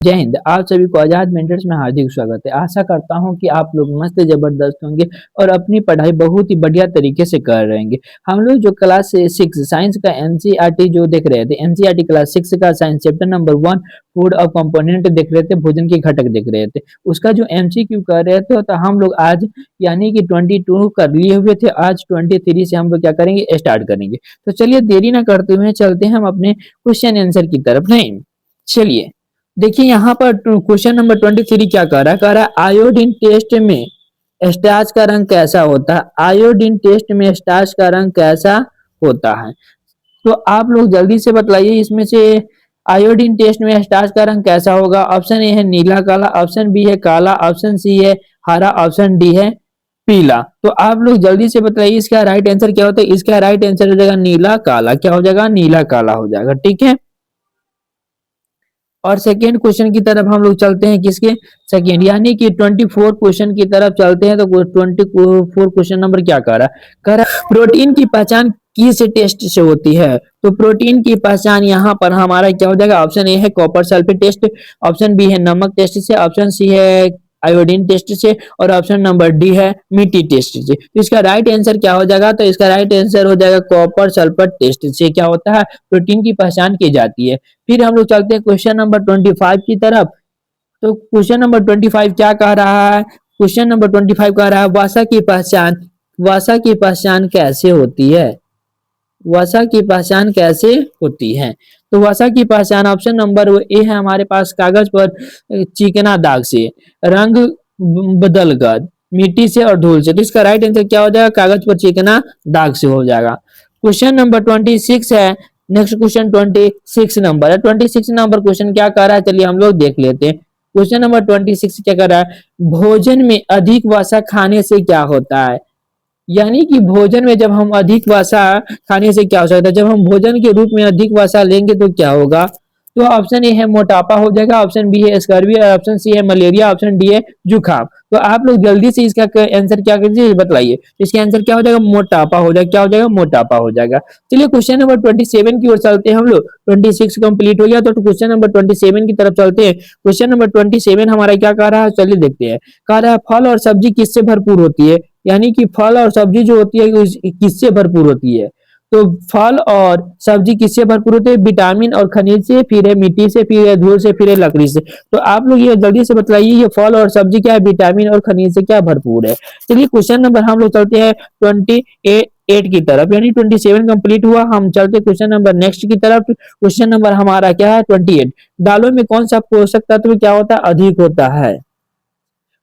जय हिंद। आप सभी को आजाद मेंटर्स में हार्दिक स्वागत है। आशा करता हूं कि आप लोग मस्त जबरदस्त होंगे और अपनी पढ़ाई बहुत ही बढ़िया तरीके से कर रहे हैं। हम लोग जो क्लास 6 साइंस का एनसीईआरटी जो देख रहे थे, एनसीईआरटी क्लास 6 का साइंस चैप्टर नंबर 1 फूड और कंपोनेंट देख रहे थे, भोजन के घटक देख रहे थे। उसका जो एमसीक्यू कर रहे थे तो हम लोग आज यानी कि 22 कर लिए हुए थे, आज 23 से हम लोग क्या करेंगे, स्टार्ट करेंगे। तो चलिए देरी ना करते हुए चलते हैं हम अपने क्वेश्चन आंसर की तरफ। नहीं, चलिए देखिए यहाँ पर क्वेश्चन नंबर 23 क्या कह रहा है आयोडीन टेस्ट में स्टार्च का रंग कैसा होता है। आयोडीन टेस्ट में स्टार्च का रंग कैसा होता है, तो आप लोग जल्दी से बतलाइए इसमें से आयोडीन टेस्ट में स्टार्च का रंग कैसा होगा। ऑप्शन ए है नीला काला, ऑप्शन बी है काला, ऑप्शन सी है हरा, ऑप्शन डी है पीला। तो आप लोग जल्दी से बताइए इसका राइट आंसर क्या होता है। इसका राइट आंसर हो जाएगा नीला काला। क्या हो जाएगा, नीला काला हो जाएगा। ठीक है, और सेकेंड क्वेश्चन की तरफ हम लोग चलते हैं, किसके सेकेंड यानी कि 24 क्वेश्चन की तरफ चलते हैं। तो 24 क्वेश्चन नंबर क्या कह रहा है प्रोटीन की पहचान किस टेस्ट से होती है। तो प्रोटीन की पहचान यहाँ पर हमारा क्या हो जाएगा, ऑप्शन ए है copper sulphate test, option B है नमक टेस्ट से, ऑप्शन सी है आयोडीन टेस्ट से, और ऑप्शन नंबर डी है मिट्टी टेस्ट से। तो इसका राइट आंसर क्या हो जाएगा, तो इसका राइट आंसर हो जाएगा कॉपर सल्फर टेस्ट से क्या होता है, प्रोटीन की पहचान की जाती है। फिर हम लोग चलते हैं क्वेश्चन नंबर 25 की तरफ। तो क्वेश्चन नंबर 25 क्या कह रहा है, क्वेश्चन नंबर 25 कह रहा है वसा की पहचान कैसे होती है। वसा की पहचान कैसे होती है, तो वसा की पहचान ऑप्शन नंबर ए है हमारे पास कागज पर चिकना दाग से, रंग बदलकर, मिट्टी से और धूल से। तो इसका राइट आंसर क्या हो जाएगा, कागज पर चिकना दाग से हो जाएगा। क्वेश्चन नंबर 26 है, नेक्स्ट क्वेश्चन 26 नंबर है। 26 नंबर क्वेश्चन क्या कर रहा है, चलिए हम लोग देख लेते हैं। क्वेश्चन नंबर 26 क्या कर रहा है, भोजन में अधिक वसा खाने से क्या होता है। यानी कि भोजन में जब हम अधिक वसा खाने से क्या हो सकता है, जब हम भोजन के रूप में अधिक वसा लेंगे तो क्या होगा। तो ऑप्शन ए है मोटापा हो जाएगा, ऑप्शन बी है स्कर्वी, और ऑप्शन सी है मलेरिया, ऑप्शन डी है जुकाम। तो आप लोग जल्दी से इसका आंसर क्या कीजिए बताइए। इसका आंसर क्या हो जाएगा, मोटापा हो जाएगा। क्या हो जाएगा, मोटापा हो जाएगा। चलिए क्वेश्चन नंबर 27 की ओर चलते हैं हम लोग। 26 कंप्लीट हो गया तो क्वेश्चन नंबर 27 की तरफ चलते हैं। क्वेश्चन नंबर 27 हमारा क्या कह रहा है, चलिए देखते हैं। कह रहा है फल और सब्जी किससे भरपूर होती है। यानी कि फल और सब्जी जो होती है किससे भरपूर होती है। तो फल और सब्जी किससे भरपूर होते हैं, विटामिन और खनिज से, फिर है मिट्टी से, फिर है धूल से, फिर है लकड़ी से। तो आप लोग ये जल्दी से बताइए ये फल और सब्जी क्या है, विटामिन और खनिज से क्या भरपूर है। चलिए क्वेश्चन नंबर हम लोग चलते हैं 28 की तरफ, यानी 27 कंप्लीट हुआ। हम चलते क्वेश्चन नंबर नेक्स्ट की तरफ। क्वेश्चन नंबर हमारा क्या है 28। दालों में कौन सा पोषक तत्व क्या होता है, अधिक होता है।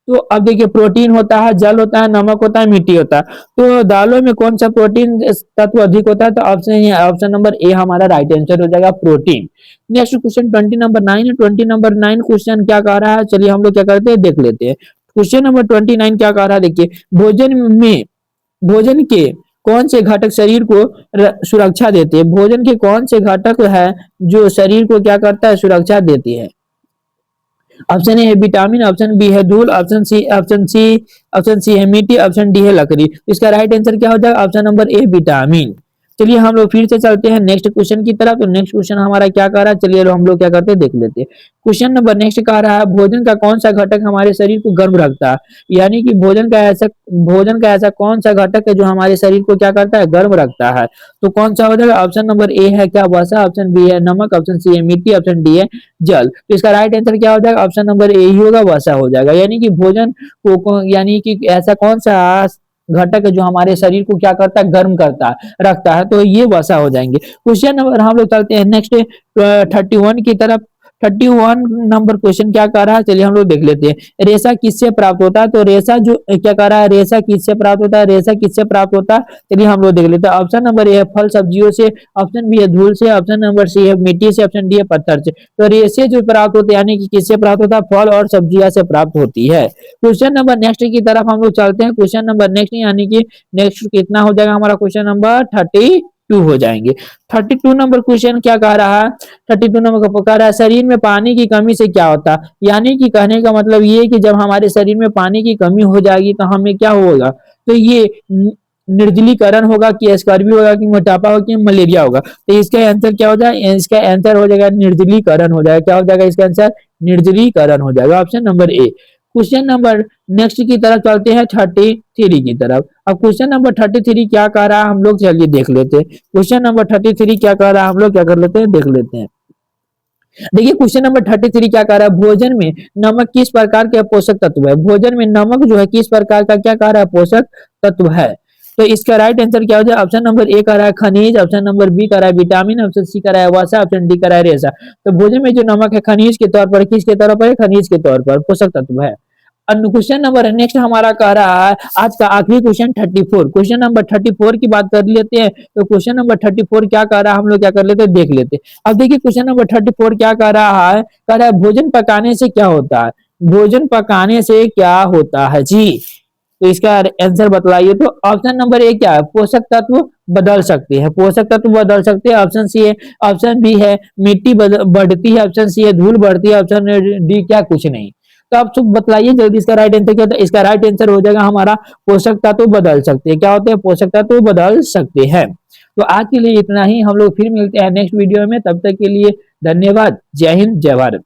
तो अब देखिए प्रोटीन होता है, जल होता है, नमक होता है, मिट्टी होता है। तो दालों में कौन सा प्रोटीन तत्व अधिक होता है, तो ऑप्शन नंबर ए हमारा राइट आंसर हो जाएगा, प्रोटीन। नेक्स्ट क्वेश्चन 20 नंबर 9 है। 20 नंबर 9 क्वेश्चन क्या कह रहा है, चलिए हम लोग क्या करते हैं देख लेते हैं। क्वेश्चन नंबर 29 क्या कह रहा है, देखिए भोजन के कौन से घटक शरीर को सुरक्षा देते हैं। भोजन के कौन से घटक है जो शरीर को क्या करता है, सुरक्षा देती है। ऑप्शन ए है विटामिन, ऑप्शन बी है धूल, ऑप्शन सी है मिट्टी, ऑप्शन डी है लकड़ी। इसका राइट आंसर क्या हो जाएगा, ऑप्शन नंबर ए विटामिन। चलिए हम लोग फिर से चलते हैं नेक्स्ट क्वेश्चन की तरफ। तो नेक्स्ट क्वेश्चन हमारा क्या कर रहा है, चलिए हम लोग क्या करते हैं देख लेते हैं। क्वेश्चन नंबर नेक्स्ट कह रहा है भोजन का कौन सा घटक हमारे शरीर को गर्म रखता है। यानी कि भोजन का ऐसा कौन सा घटक है जो हमारे शरीर को क्या करता है, गर्म रखता है। तो कौन सा हो जाएगा, ऑप्शन नंबर ए है क्या वसा, ऑप्शन बी है नमक, ऑप्शन सी है मिट्टी, ऑप्शन डी है जल। तो इसका राइट आंसर क्या हो जाएगा, ऑप्शन नंबर ए ही होगा, वसा हो जाएगा। यानी कि भोजन को यानी कि ऐसा कौन सा घटक है जो हमारे शरीर को क्या करता है, गर्म करता है, रखता है, तो ये वसा हो जाएंगे। क्वेश्चन नंबर हम लोग चलते हैं नेक्स्ट 31 की तरफ। 31 नंबर क्वेश्चन क्या कर रहा है, चलिए हम लोग देख लेते हैं। रेशा किससे प्राप्त होता है। तो रेशा जो क्या कर रहा है, रेशा किससे प्राप्त होता है, रेशा किससे प्राप्त होता है, चलिए हम लोग देख लेते हैं। ऑप्शन नंबर ए है फल सब्जियों से, ऑप्शन बी है धूल से, ऑप्शन नंबर सी है मिट्टी से, ऑप्शन डी है पत्थर से। तो रेशे जो प्राप्त होते हैं यानी कि किससे प्राप्त होता है, फल और सब्जियां से प्राप्त होती है। क्वेश्चन नंबर नेक्स्ट की तरफ हम लोग चलते हैं। क्वेश्चन नंबर नेक्स्ट यानी कि नेक्स्ट कितना हो जाएगा हमारा, क्वेश्चन नंबर 32 हो जाएंगे। 32 नंबर क्वेश्चन क्या कह रहा है, 32 नंबर का कह रहा है शरीर में पानी की कमी से क्या होता है। यानी कि कहने का मतलब ये कि जब हमारे शरीर में पानी की कमी हो जाएगी तो हमें क्या होगा, तो ये निर्जलीकरण होगा कि स्कर्वी होगा कि मोटापा होगा कि मलेरिया होगा। तो इसका आंसर क्या हो जाएगा, इसका आंसर हो जाएगा निर्जलीकरण हो जाएगा। क्या हो जाएगा इसका आंसर, निर्जलीकरण हो जाएगा, option number A. Question number next की तरफ चलते हैं 33 की तरफ। अब क्वेश्चन नंबर 33 क्या कह रहा है हम लोग चलिए देख लेते हैं। क्वेश्चन नंबर 33 क्या कह रहा है हम लोग क्या कर लेते हैं देख लेते हैं। देखिए क्वेश्चन नंबर 33 क्या कह रहा है, भोजन में नमक किस प्रकार के पोषक तत्व है। भोजन में नमक जो है किस प्रकार का क्या कह रहा है पोषक तत्व है। तो इसका राइट आंसर क्या हो जाए, ऑप्शन नंबर ए कह रहा है खनिज, ऑप्शन नंबर बी कह रहा है विटामिन, ऑप्शन सी कह रहा है वसा, ऑप्शन डी कह रहा है रेशा। तो भोजन में जो नमक है खनिज के तौर पर, किसके तौर पर, खनिज के तौर पर पोषक तत्व है। क्वेश्चन नंबर नेक्स्ट हमारा कह रहा है आज का आखिरी क्वेश्चन 34। क्वेश्चन नंबर 34 की बात कर लेते हैं। तो क्वेश्चन नंबर 34 क्या कह रहा है हम लोग क्या कर लेते हैं देख लेते हैं। अब देखिए क्वेश्चन नंबर 34 क्या कह रहा है, कह रहा है भोजन पकाने से क्या होता है। भोजन पकाने से क्या होता है जी, तो इसका आंसर बतलाइए। तो ऑप्शन नंबर ए क्या है, पोषक तत्व बदल सकते हैं, पोषक तत्व बदल सकते हैं, ऑप्शन सी है, ऑप्शन बी है मिट्टी बढ़ती है, ऑप्शन सी है धूल बढ़ती है, ऑप्शन डी क्या कुछ नहीं। तो आप सब बतलाइए जल्दी इसका राइट आंसर क्या होता है। इसका राइट आंसर हो जाएगा हमारा पोषक तत्व बदल सकते हैं। क्या होते हैं, पोषक तत्व बदल सकते हैं। तो आज के लिए इतना ही, हम लोग फिर मिलते हैं नेक्स्ट वीडियो में, तब तक के लिए धन्यवाद। जय हिंद जय भारत।